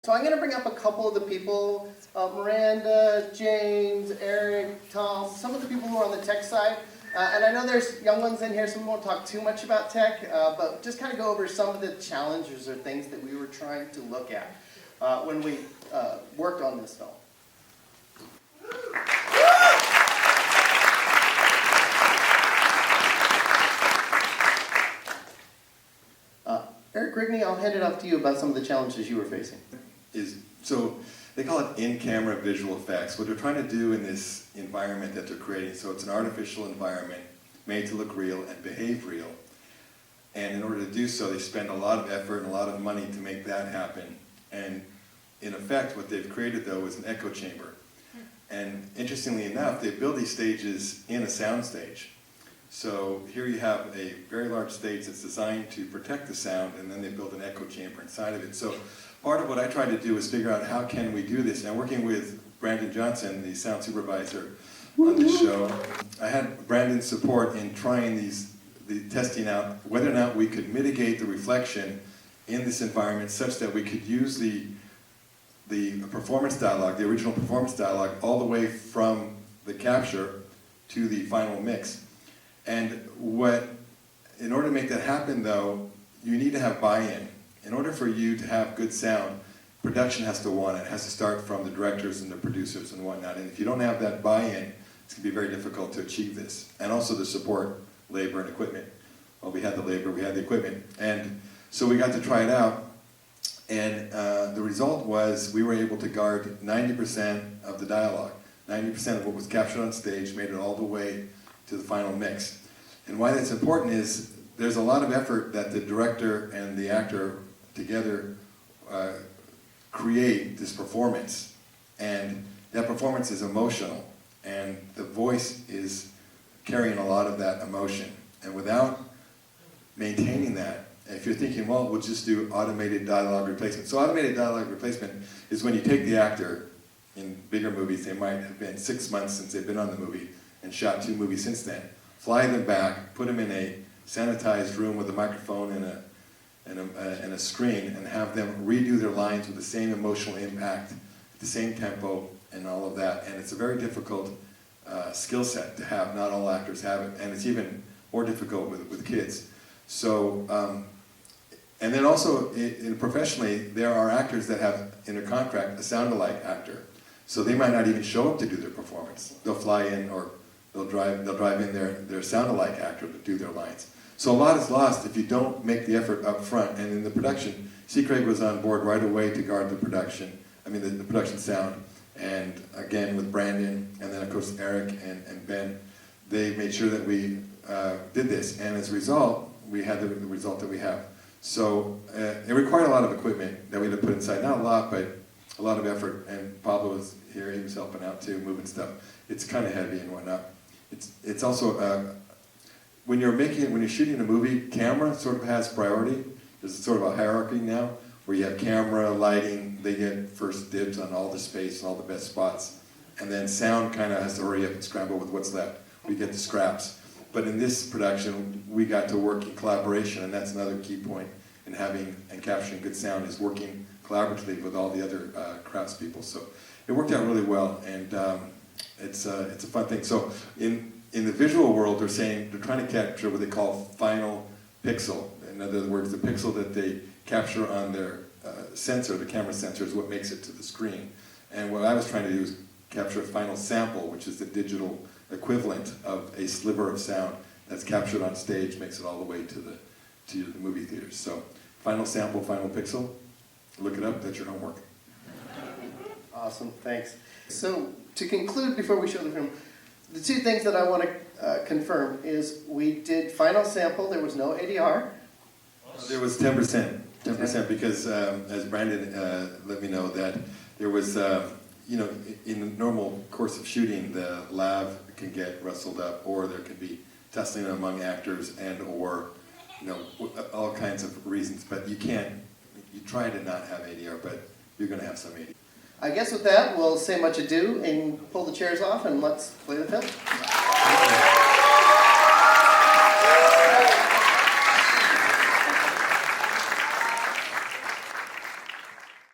So I'm going to bring up a couple of the people, Miranda, James, Eric, Tom, some of the people who are on the tech side. And I know there's young ones in here, so we won't talk too much about tech, but just kind of go over some of the challenges or things that we were trying to look at when we worked on this film. Eric Grigney, I'll hand it off to you about some of the challenges you were facing. So they call it in-camera visual effects. What they're trying to do in this environment that they're creating, so it's an artificial environment made to look real and behave real. And in order to do so, they spend a lot of effort and a lot of money to make that happen. And in effect, what they've created, though, is an echo chamber. And interestingly enough, they build these stages in a sound stage. So here you have a very large stage that's designed to protect the sound, and then they build an echo chamber inside of it. So part of what I tried to do is figure out how can we do this. And working with Brandon Johnson, the sound supervisor on this show, I had Brandon's support in trying the testing out whether or not we could mitigate the reflection in this environment such that we could use the performance dialogue, the original performance dialogue, all the way from the capture to the final mix. And in order to make that happen, though, you need to have buy-in. In order for you to have good sound, production has to want it. It has to start from the directors and the producers and whatnot. And if you don't have that buy-in, it's going to be very difficult to achieve this. And also the support, labor and equipment. Well, we had the labor, we had the equipment. And so we got to try it out. And the result was we were able to guard 90% of the dialogue. 90% of what was captured on stage made it all the way to the final mix. And why that's important is there's a lot of effort that the director and the actor together create this performance. And that performance is emotional. And the voice is carrying a lot of that emotion. And without maintaining that, if you're thinking, well, we'll just do automated dialogue replacement. So automated dialogue replacement is when you take the actor in bigger movies, they might have been 6 months since they've been on the movie and shot 2 movies since then. Fly them back, put them in a sanitized room with a microphone and a screen, and have them redo their lines with the same emotional impact, the same tempo, and all of that. And it's a very difficult skill set to have. Not all actors have it, and it's even more difficult with kids. So, and then also professionally, there are actors that have in their contract a sound-alike actor. So they might not even show up to do their performance. They'll fly in, or they'll drive in their sound-alike actor to do their lines. So a lot is lost if you don't make the effort up front. And in the production, c.Craig was on board right away to guard the production, the production sound. And again, with Brandon, and then of course Eric and Ben, they made sure that we did this. And as a result, we had the result that we have. So it required a lot of equipment that we had to put inside. Not a lot, but a lot of effort. And Pablo was here, he was helping out too, moving stuff. It's kind of heavy and whatnot. It's also, when you're shooting a movie, camera sort of has priority. There's sort of a hierarchy now, where you have camera, lighting, they get first dibs on all the space and all the best spots. And then sound kind of has to hurry up and scramble with what's left. We get the scraps. But in this production, we got to work in collaboration, and that's another key point in having and capturing good sound, is working collaboratively with all the other craftspeople. So it worked out really well, and it's a fun thing. So in the visual world, they're trying to capture what they call final pixel. In other words, the pixel that they capture on their sensor, the camera sensor, is what makes it to the screen. And what I was trying to do is capture a final sample, which is the digital equivalent of a sliver of sound that's captured on stage, makes it all the way to the movie theaters. So final sample, final pixel, look it up, that's your homework. Awesome, thanks. So to conclude, before we show the film, the 2 things that I want to confirm is we did final sample, there was no ADR. There was 10%, because as Brandon let me know, that there was, in the normal course of shooting, the lav can get rustled up, or there could be tussling among actors, and or all kinds of reasons. But you try to not have ADR, but you're going to have some ADR. I guess with that, we'll say much ado and pull the chairs off, and let's play the film.